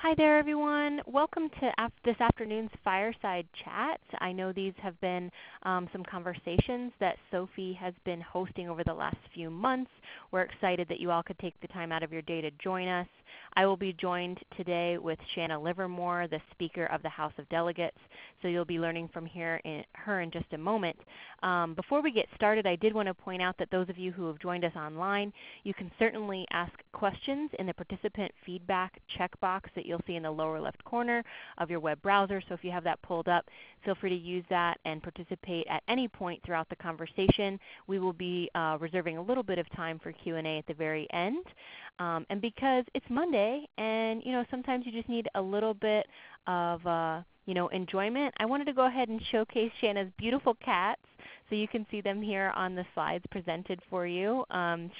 Hi there, everyone. Welcome to this afternoon's Fireside Chat. I know these have been some conversations that SOPHE has been hosting over the last few months. We're excited that you all could take the time out of your day to join us. I will be joined today with Shanna Livermore, the Speaker of the House of Delegates, so you'll be learning from her in just a moment. Before we get started, I did want to point out that those of you who have joined us online, you can certainly ask questions in the participant feedback checkbox that you'll see in the lower left corner of your web browser. So if you have that pulled up, feel free to use that and participate at any point throughout the conversation. We will be reserving a little bit of time for Q&A at the very end. And because it's Monday and sometimes you just need a little bit of enjoyment, I wanted to go ahead and showcase Shanna's beautiful cats so you can see them here on the slides presented for you.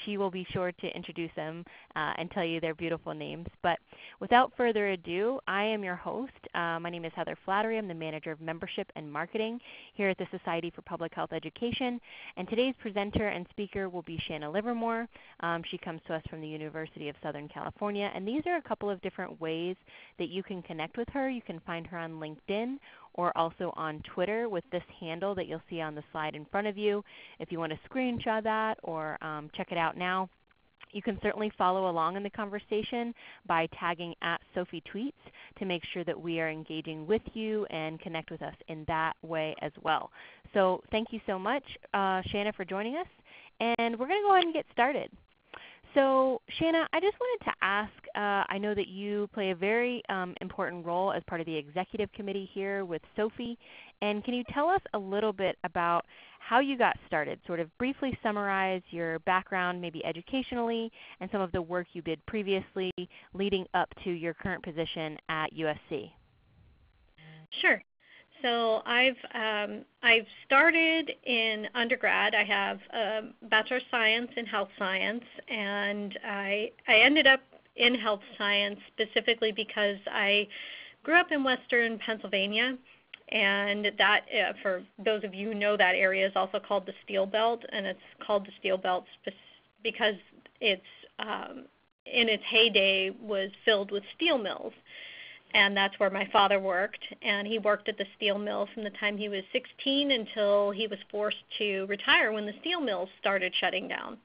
She will be sure to introduce them and tell you their beautiful names. But without further ado, I am your host. My name is Heather Flattery. I'm the Manager of Membership and Marketing here at the Society for Public Health Education. And today's presenter and speaker will be Shanna Livermore. She comes to us from the University of Southern California. And these are a couple of different ways that you can connect with her. You can find her on LinkedIn or also on Twitter with this handle that you'll see on the slide in front of you. If you want to screenshot that or check it out now, you can certainly follow along in the conversation by tagging at SOPHE Tweets to make sure that we are engaging with you and connect with us in that way as well. So thank you so much, Shanna, for joining us. And we're going to go ahead and get started. So Shanna, I just wanted to ask, I know that you play a very important role as part of the executive committee here with SOPHE, and can you tell us a little bit about how you got started, sort of briefly summarize your background maybe educationally and some of the work you did previously leading up to your current position at USC? Sure. So I've started in undergrad. I have a Bachelor of Science in Health Science, and I ended up in Health Science specifically because I grew up in Western Pennsylvania, and that, for those of you who know that area, is also called the Steel Belt, and it's called the Steel Belt because it's in its heyday was filled with steel mills. And that's where my father worked, and he worked at the steel mill from the time he was 16 until he was forced to retire when the steel mills started shutting down.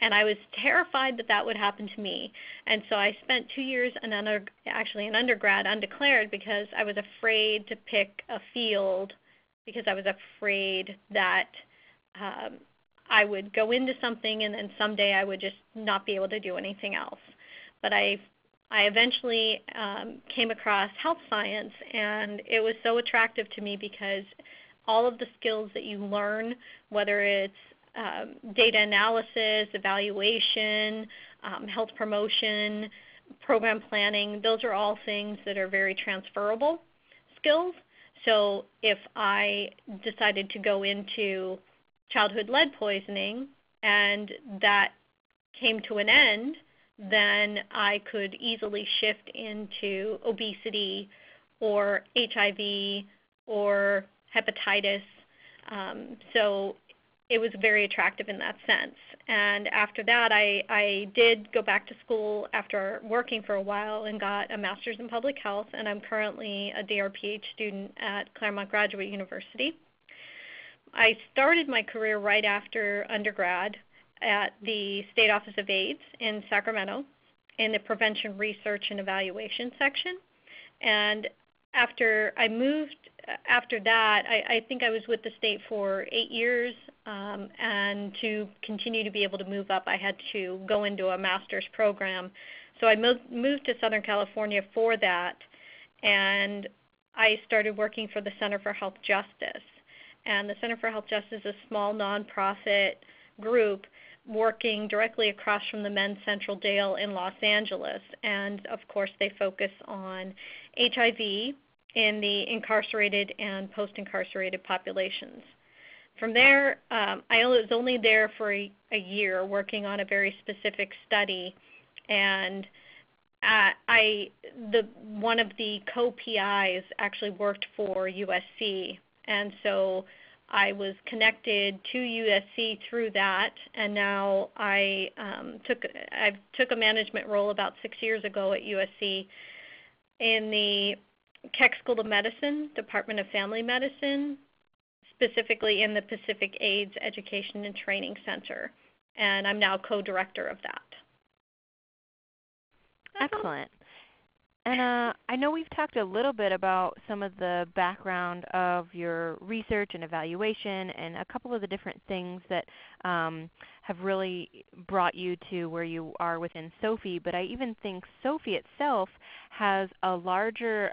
And I was terrified that that would happen to me. And so I spent 2 years in undergrad undeclared because I was afraid to pick a field because I was afraid that I would go into something and then someday I would just not be able to do anything else. But I eventually came across health science, and it was so attractive to me because all of the skills that you learn, whether it's data analysis, evaluation, health promotion, program planning, those are all things that are very transferable skills. So if I decided to go into childhood lead poisoning and that came to an end, then I could easily shift into obesity or HIV or hepatitis. So it was very attractive in that sense. And after that, I did go back to school after working for a while and got a master's in public health, and I'm currently a DRPH student at Claremont Graduate University. I started my career right after undergrad at the State Office of AIDS in Sacramento in the Prevention Research and Evaluation section. And after I moved, after that, I think I was with the state for 8 years, and to continue to be able to move up, I had to go into a master's program. So I moved to Southern California for that, and I started working for the Center for Health Justice. And the Center for Health Justice is a small nonprofit group working directly across from the Men's Central Jail in Los Angeles. And of course, they focus on HIV in the incarcerated and post-incarcerated populations. From there, I was only there for a year working on a very specific study, and one of the co-PIs actually worked for USC, and so I was connected to USC through that, and now I took a management role about 6 years ago at USC, in the Keck School of Medicine, Department of Family Medicine, specifically in the Pacific AIDS Education and Training Center, and I'm now co-director of that. Excellent. And I know we've talked a little bit about some of the background of your research and evaluation and a couple of the different things that have really brought you to where you are within SOPHE, but I even think SOPHE itself has a larger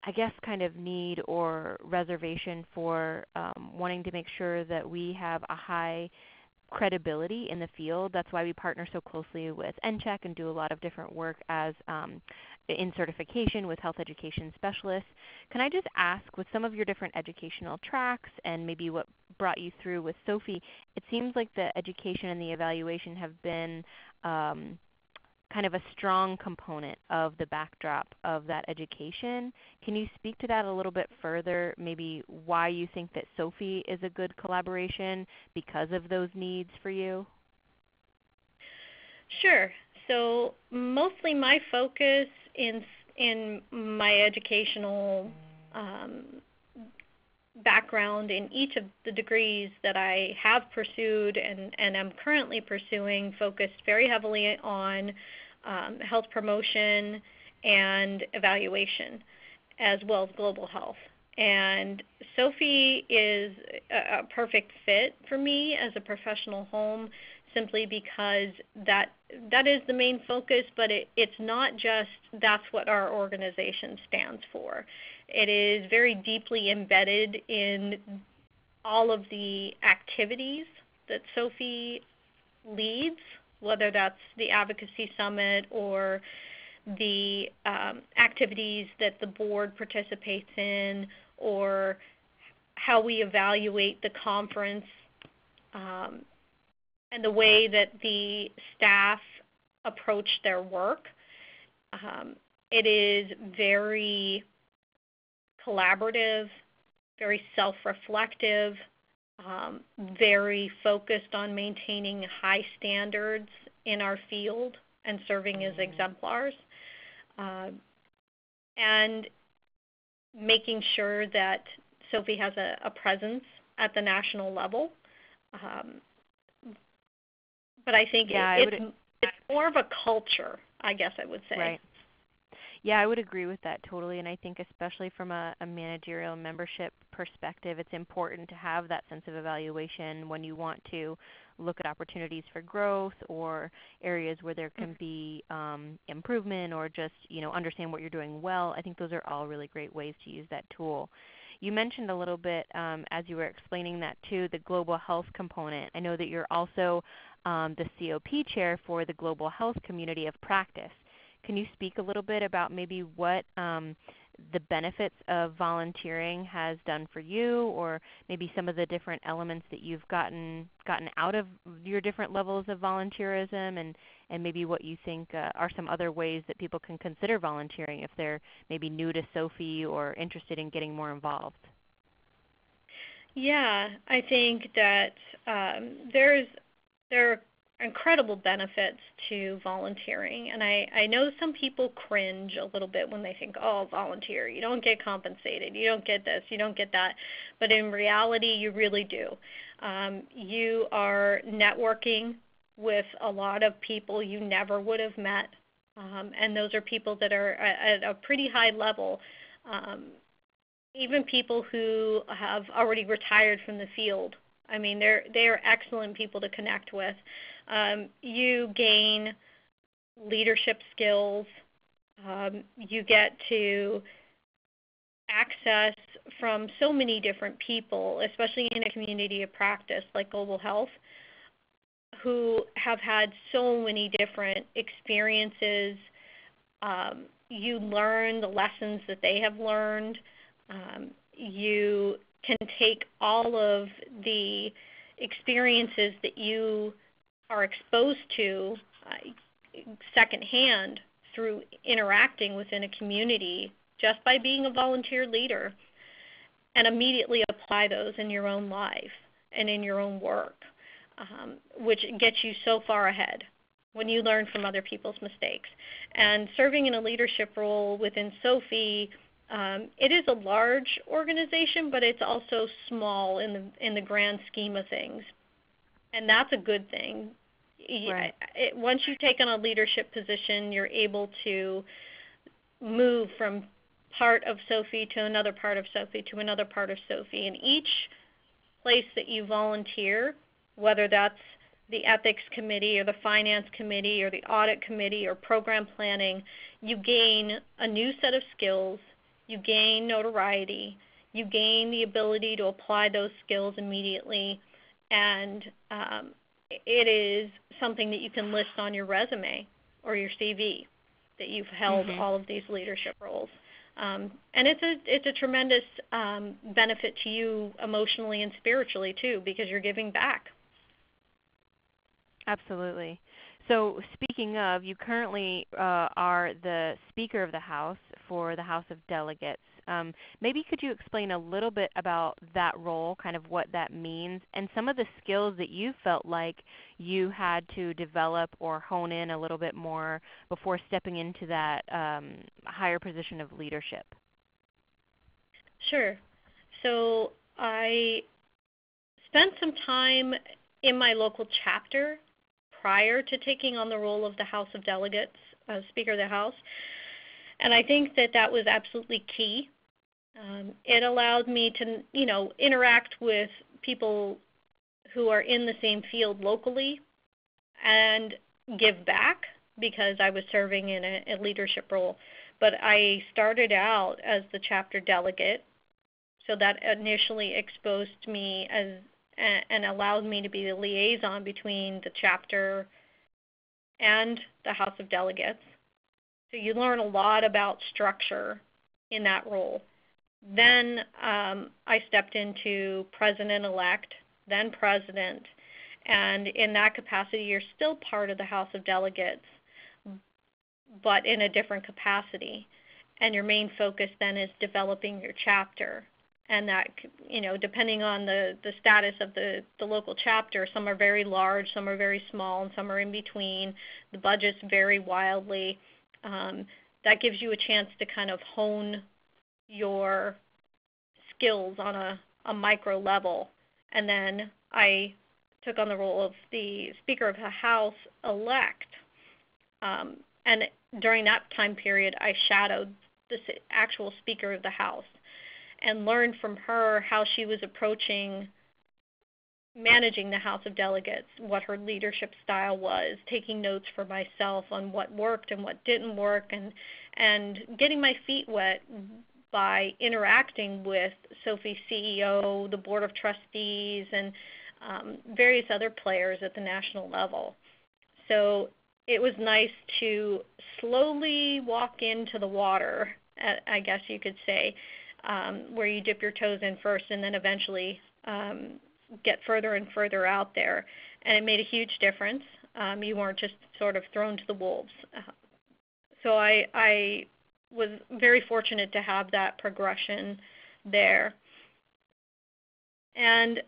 I guess kind of need or reservation for wanting to make sure that we have a high credibility in the field. That's why we partner so closely with MCHES and do a lot of different work as in certification with health education specialists. Can I just ask, with some of your different educational tracks and maybe what brought you through with SOPHE, it seems like the education and the evaluation have been kind of a strong component of the backdrop of that education. Can you speak to that a little bit further, maybe why you think that SOPHE is a good collaboration because of those needs for you? Sure. So mostly my focus in my educational background in each of the degrees that I have pursued and am currently pursuing focused very heavily on health promotion and evaluation, as well as global health. And SOPHE is a perfect fit for me as a professional home, simply because that is the main focus, but it's not just that's what our organization stands for. It is very deeply embedded in all of the activities that SOPHE leads, whether that's the Advocacy Summit or the activities that the board participates in, or how we evaluate the conference, and the way that the staff approach their work. It is very collaborative, very self-reflective, very focused on maintaining high standards in our field and serving as exemplars, and making sure that SOPHE has a presence at the national level. But I think it's more of a culture, I guess I would say. Right. Yeah, I would agree with that totally, and I think especially from a managerial membership perspective, it's important to have that sense of evaluation when you want to look at opportunities for growth or areas where there can be improvement, or just understand what you're doing well. I think those are all really great ways to use that tool. You mentioned a little bit as you were explaining that too, the global health component. I know that you're also the COP chair for the Global Health Community of Practice. Can you speak a little bit about maybe what the benefits of volunteering has done for you, or maybe some of the different elements that you've gotten out of your different levels of volunteerism, and maybe what you think are some other ways that people can consider volunteering if they're maybe new to SOPHE or interested in getting more involved? Yeah, I think that there are incredible benefits to volunteering, and I know some people cringe a little bit when they think, oh, volunteer, you don't get compensated, you don't get this, you don't get that, but in reality you really do. You are networking with a lot of people you never would have met, and those are people that are at a pretty high level, even people who have already retired from the field. I mean, they are excellent people to connect with. You gain leadership skills. You get to access from so many different people, especially in a community of practice like Global Health, who have had so many different experiences. You learn the lessons that they have learned. You can take all of the experiences that you are exposed to secondhand through interacting within a community just by being a volunteer leader, and immediately apply those in your own life and in your own work, which gets you so far ahead. when you learn from other people's mistakes. And serving in a leadership role within SOPHE, it is a large organization, but it's also small in the grand scheme of things, and that's a good thing. Right. Once you take on a leadership position, you're able to move from part of SOPHE to another part of SOPHE to another part of SOPHE, and each place that you volunteer, whether that's the ethics committee or the finance committee or the audit committee or program planning, you gain a new set of skills, you gain notoriety, you gain the ability to apply those skills immediately, and it is something that you can list on your resume or your CV that you've held all of these leadership roles. And it's a tremendous benefit to you emotionally and spiritually too, because you're giving back. Absolutely. So speaking of, you currently are the Speaker of the House for the House of Delegates. Maybe could you explain a little bit about that role, kind of what that means, and some of the skills that you felt like you had to develop or hone in a little bit more before stepping into that higher position of leadership? Sure. So I spent some time in my local chapter prior to taking on the role of the House of Delegates, Speaker of the House, and I think that was absolutely key. It allowed me to, interact with people who are in the same field locally and give back because I was serving in a leadership role. But I started out as the chapter delegate, so that initially exposed me and allowed me to be the liaison between the chapter and the House of Delegates. So you learn a lot about structure in that role. Then I stepped into president-elect, then president, and in that capacity you're still part of the House of Delegates, but in a different capacity. And your main focus then is developing your chapter. And that, depending on the status of the local chapter, some are very large, some are very small, and some are in between. The budgets vary wildly. That gives you a chance to kind of hone your skills on a micro level. And then I took on the role of the Speaker of the House elect. And during that time period, I shadowed the actual Speaker of the House and learned from her how she was approaching managing the House of Delegates, what her leadership style was, taking notes for myself on what worked and what didn't work, and getting my feet wet by interacting with SOPHE's CEO, the Board of Trustees, and various other players at the national level. So it was nice to slowly walk into the water, I guess you could say, where you dip your toes in first and then eventually get further and further out there. And it made a huge difference. You weren't just sort of thrown to the wolves. So I was very fortunate to have that progression there. And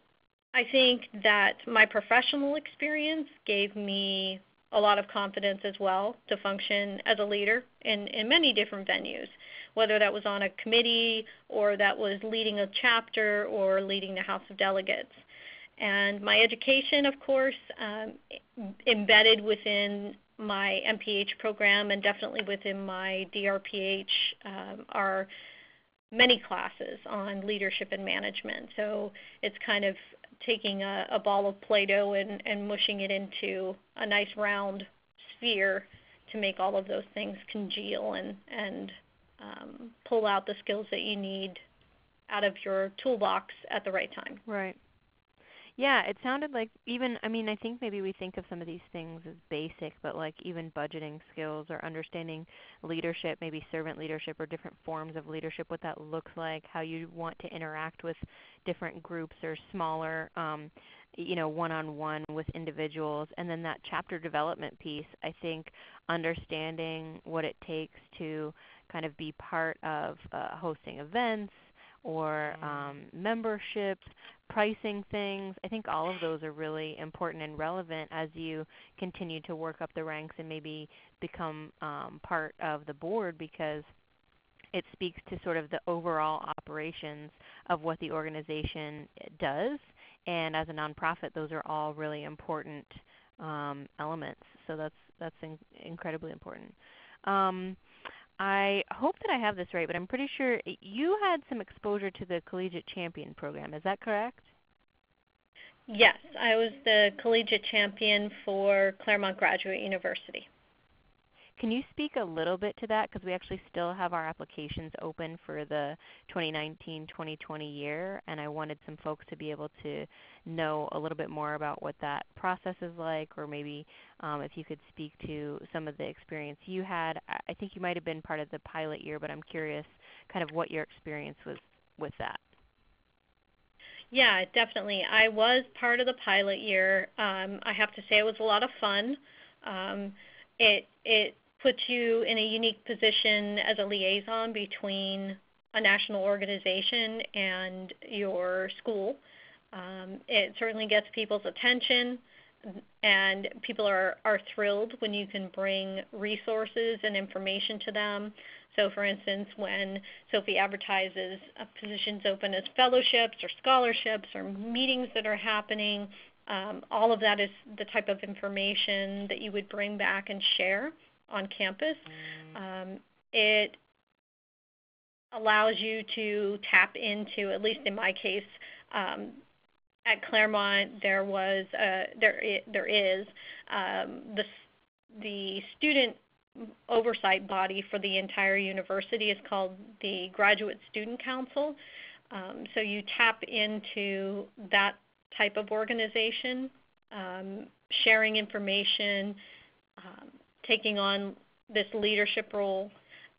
I think that my professional experience gave me a lot of confidence as well to function as a leader in many different venues, whether that was on a committee or that was leading a chapter or leading the House of Delegates. And my education, of course, embedded within my MPH program and definitely within my DRPH are many classes on leadership and management. So it's kind of taking a ball of Play-Doh and mushing it into a nice round sphere to make all of those things congeal and pull out the skills that you need out of your toolbox at the right time. Right. Yeah, it sounded like I think maybe we think of some of these things as basic, but like even budgeting skills or understanding leadership, maybe servant leadership or different forms of leadership, what that looks like, how you want to interact with different groups or smaller, one-on-one with individuals. And then that chapter development piece, I think understanding what it takes to kind of be part of hosting events or membership, pricing things. I think all of those are really important and relevant as you continue to work up the ranks and maybe become part of the board, because it speaks to sort of the overall operations of what the organization does. And as a nonprofit, those are all really important elements. So that's incredibly important. I hope that I have this right, but I'm pretty sure you had some exposure to the Collegiate Champion program. Is that correct? Yes, I was the Collegiate Champion for Claremont Graduate University. Can you speak a little bit to that? Because we actually still have our applications open for the 2019-2020 year, and I wanted some folks to be able to know a little bit more about what that process is like, or maybe if you could speak to some of the experience you had. I think you might have been part of the pilot year, but I'm curious kind of what your experience was with that. Yeah, definitely. I was part of the pilot year. I have to say it was a lot of fun. It puts you in a unique position as a liaison between a national organization and your school. It certainly gets people's attention, and people are thrilled when you can bring resources and information to them. So for instance, when SOPHE advertises positions open as fellowships or scholarships or meetings that are happening, all of that is the type of information that you would bring back and share on campus. It allows you to tap into, at least in my case, at Claremont there is the student oversight body for the entire university is called the Graduate Student Council. So you tap into that type of organization, sharing information, taking on this leadership role.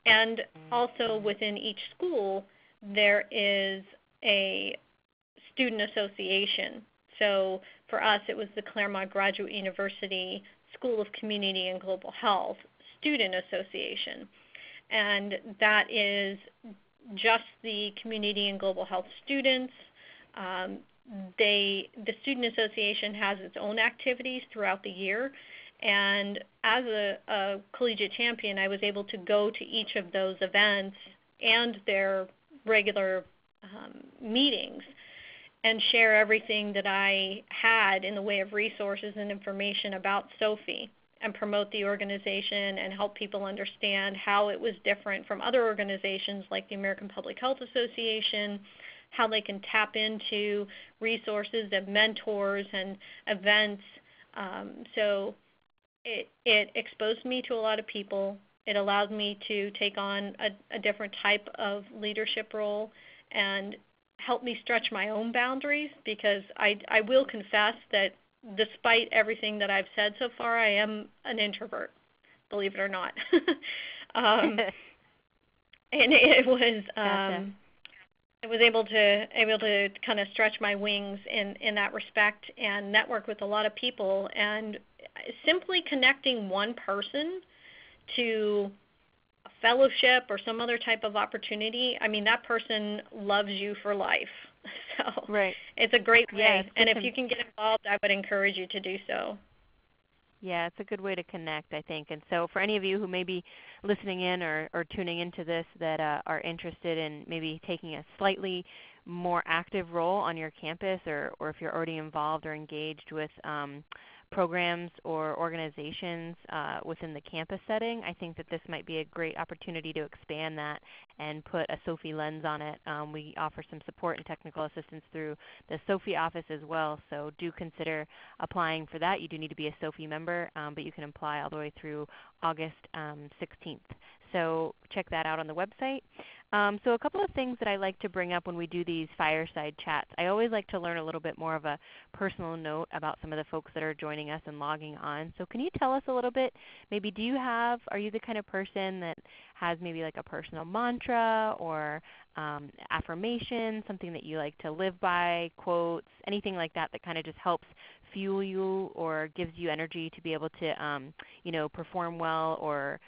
And also within each school, there is a student association. So for us, it was the Claremont Graduate University School of Community and Global Health Student Association. And that is just the community and global health students. The Student Association has its own activities throughout the year. And as a collegiate champion, I was able to go to each of those events and their regular meetings and share everything that I had in the way of resources and information about SOPHE, and promote the organization and help people understand how it was different from other organizations like the American Public Health Association, how they can tap into resources and mentors and events. So it exposed me to a lot of people. It allowed me to take on a different type of leadership role and help me stretch my own boundaries, because I will confess that despite everything that I've said so far, I am an introvert, believe it or not. And it was Gotcha. I was able to kind of stretch my wings in that respect and network with a lot of people, and simply connecting one person to a fellowship or some other type of opportunity, I mean, that person loves you for life. So Right. it's a great way. Yeah, And if you can get involved, I would encourage you to do so. Yeah, it's a good way to connect, I think. And so for any of you who may be listening in or tuning into this that are interested in maybe taking a slightly more active role on your campus, or if you're already involved or engaged with programs or organizations within the campus setting, I think that this might be a great opportunity to expand that and put a SOPHE lens on it. We offer some support and technical assistance through the SOPHE office as well, so do consider applying for that. You do need to be a SOPHE member, but you can apply all the way through August 16th. So check that out on the website. So a couple of things that I like to bring up when we do these fireside chats. I always like to learn a little bit more of a personal note about some of the folks that are joining us and logging on. So can you tell us a little bit, maybe are you the kind of person that has maybe like a personal mantra or affirmation, something that you like to live by, quotes, anything like that that kind of just helps fuel you or gives you energy to be able to perform well or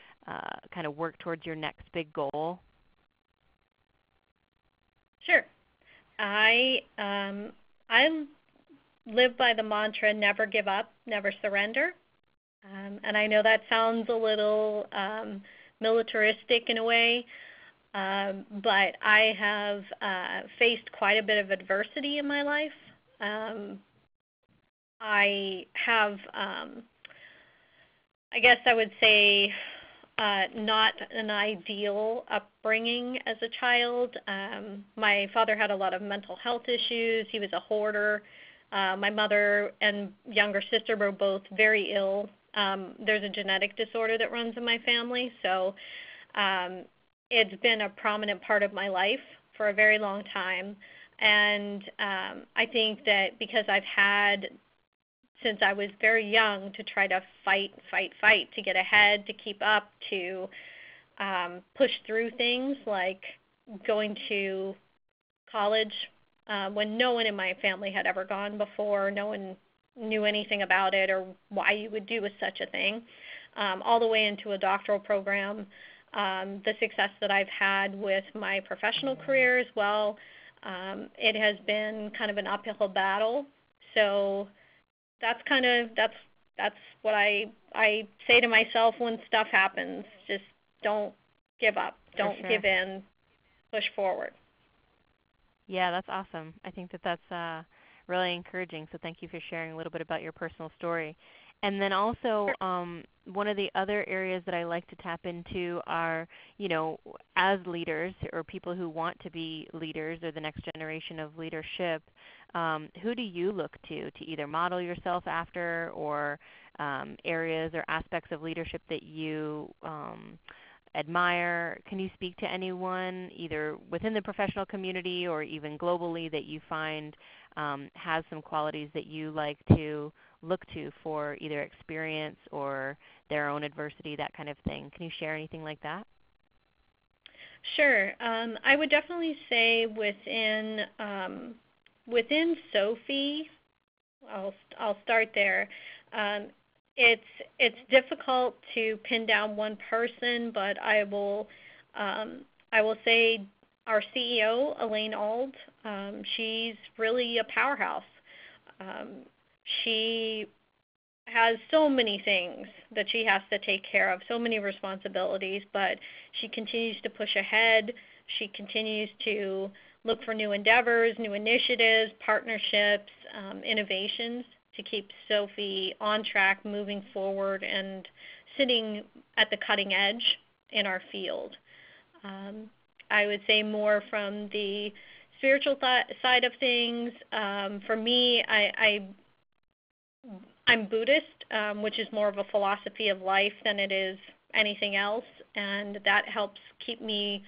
kind of work towards your next big goal? Sure. I live by the mantra, never give up, never surrender. And I know that sounds a little militaristic in a way, but I have faced quite a bit of adversity in my life. I have, I guess I would say, not an ideal upbringing as a child. My father had a lot of mental health issues. He was a hoarder. My mother and younger sister were both very ill. There's a genetic disorder that runs in my family, so it's been a prominent part of my life for a very long time. And I think that because I've had, since I was very young, to try to fight to get ahead, to keep up, to push through things like going to college when no one in my family had ever gone before, no one knew anything about it or why you would do such a thing, all the way into a doctoral program. The success that I've had with my professional career as well, it has been kind of an uphill battle. So that's what I say to myself when stuff happens. Just don't give up. Don't give in. Push forward. Yeah, that's awesome. I think that's really encouraging. So thank you for sharing a little bit about your personal story. And then also, one of the other areas that I like to tap into are, as leaders or people who want to be leaders or the next generation of leadership, who do you look to either model yourself after or areas or aspects of leadership that you admire? Can you speak to anyone either within the professional community or even globally that you find has some qualities that you like to look to for either experience or their own adversity, that kind of thing? Can you share anything like that? Sure. I would definitely say within SOPHE, I'll start there. It's difficult to pin down one person, but I will say our CEO, Elaine Auld, she's really a powerhouse. She has so many things that she has to take care of, so many responsibilities, but she continues to push ahead. She continues to look for new endeavors, new initiatives, partnerships, innovations to keep SOPHE on track, moving forward, and sitting at the cutting edge in our field. I would say more from the spiritual side of things. For me, I'm Buddhist, which is more of a philosophy of life than it is anything else, and that helps keep me.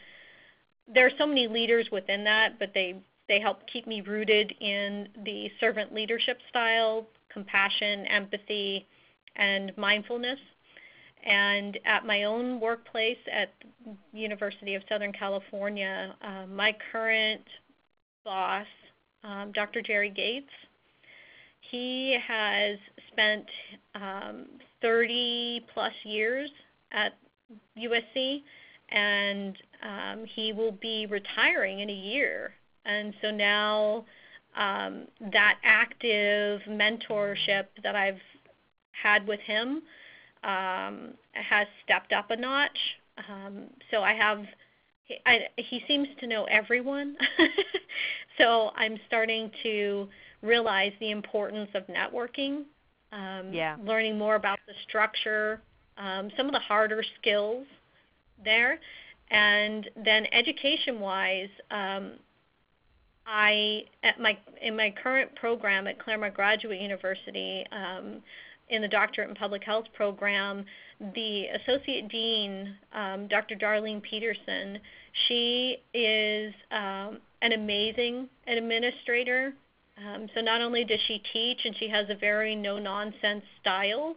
There are so many leaders within that, but they help keep me rooted in the servant leadership style, compassion, empathy, and mindfulness. And at my own workplace at University of Southern California, my current boss, Dr. Jerry Gates, he has spent 30-plus years at USC, and he will be retiring in a year. And so now that active mentorship that I've had with him has stepped up a notch. So he seems to know everyone. So I'm starting to realize the importance of networking, learning more about the structure, some of the harder skills there. And then education-wise, in my current program at Claremont Graduate University, in the Doctorate in Public Health program, the Associate Dean, Dr. Darlene Peterson, she is an amazing administrator. So not only does she teach, and she has a very no-nonsense style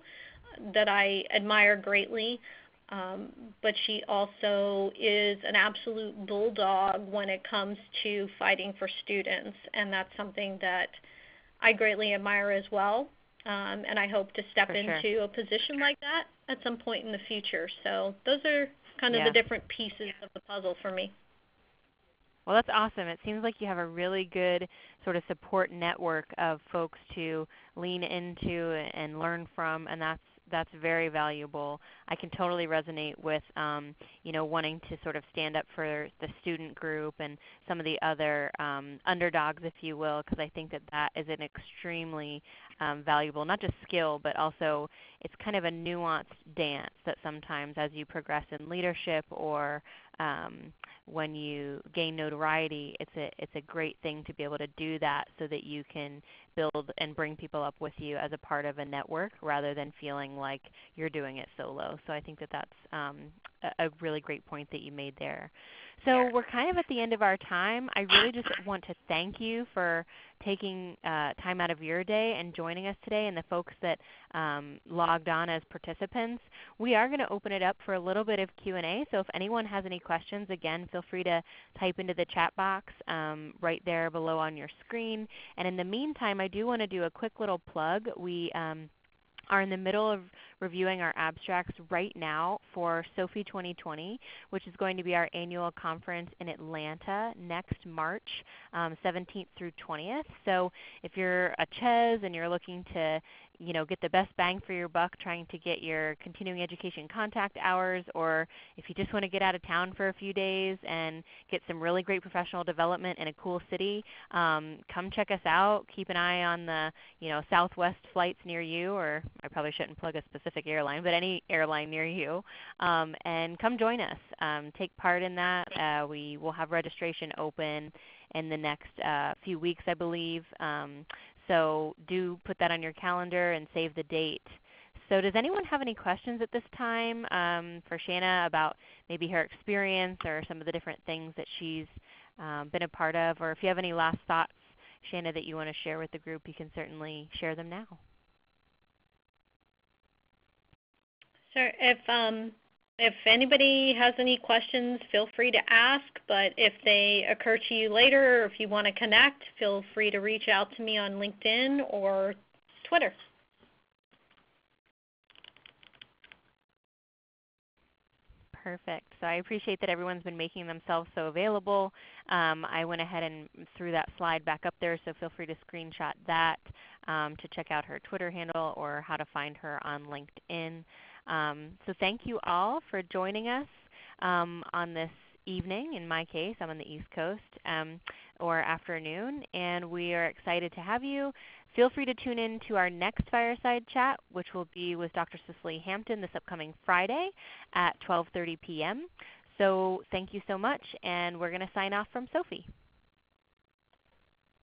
that I admire greatly, but she also is an absolute bulldog when it comes to fighting for students, and that's something that I greatly admire as well. And I hope to step into a position like that at some point in the future. So those are kind of the different pieces of the puzzle for me. Well, that's awesome. It seems like you have a really good sort of support network of folks to lean into and learn from, and that's very valuable. I can totally resonate with wanting to sort of stand up for the student group and some of the other underdogs, if you will, because I think that that is an extremely valuable, not just skill, but also it's kind of a nuanced dance that sometimes as you progress in leadership or when you gain notoriety, it's a great thing to be able to do that so that you can build and bring people up with you as a part of a network rather than feeling like you're doing it solo. So I think that that's a really great point that you made there. So we're kind of at the end of our time. I really just want to thank you for taking time out of your day and joining us today, and the folks that logged on as participants. We are going to open it up for a little bit of Q&A, so if anyone has any questions, again, feel free to type into the chat box right there below on your screen. And in the meantime, I do want to do a quick little plug. We are in the middle of reviewing our abstracts right now for SOPHE 2020, which is going to be our annual conference in Atlanta next March 17th through 20th. So if you're a CHES and you're looking to get the best bang for your buck trying to get your continuing education contact hours, or if you just want to get out of town for a few days and get some really great professional development in a cool city, come check us out. Keep an eye on the Southwest flights near you, or I probably shouldn't plug a specific airline, but any airline near you, and come join us. Take part in that. We will have registration open in the next few weeks, I believe. So do put that on your calendar and save the date. So does anyone have any questions at this time for Shanna about maybe her experience or some of the different things that she's been a part of? Or if you have any last thoughts, Shanna, that you want to share with the group, you can certainly share them now. Sure. If anybody has any questions, feel free to ask, but if they occur to you later or if you want to connect, feel free to reach out to me on LinkedIn or Twitter. Perfect. So I appreciate that everyone's been making themselves so available. I went ahead and threw that slide back up there, so feel free to screenshot that to check out her Twitter handle or how to find her on LinkedIn. So thank you all for joining us on this evening. In my case, I'm on the East Coast, or afternoon, and we are excited to have you. Feel free to tune in to our next Fireside Chat, which will be with Dr. Cicely Hampton this upcoming Friday at 12:30 p.m. So thank you so much, and we're going to sign off from SOPHE.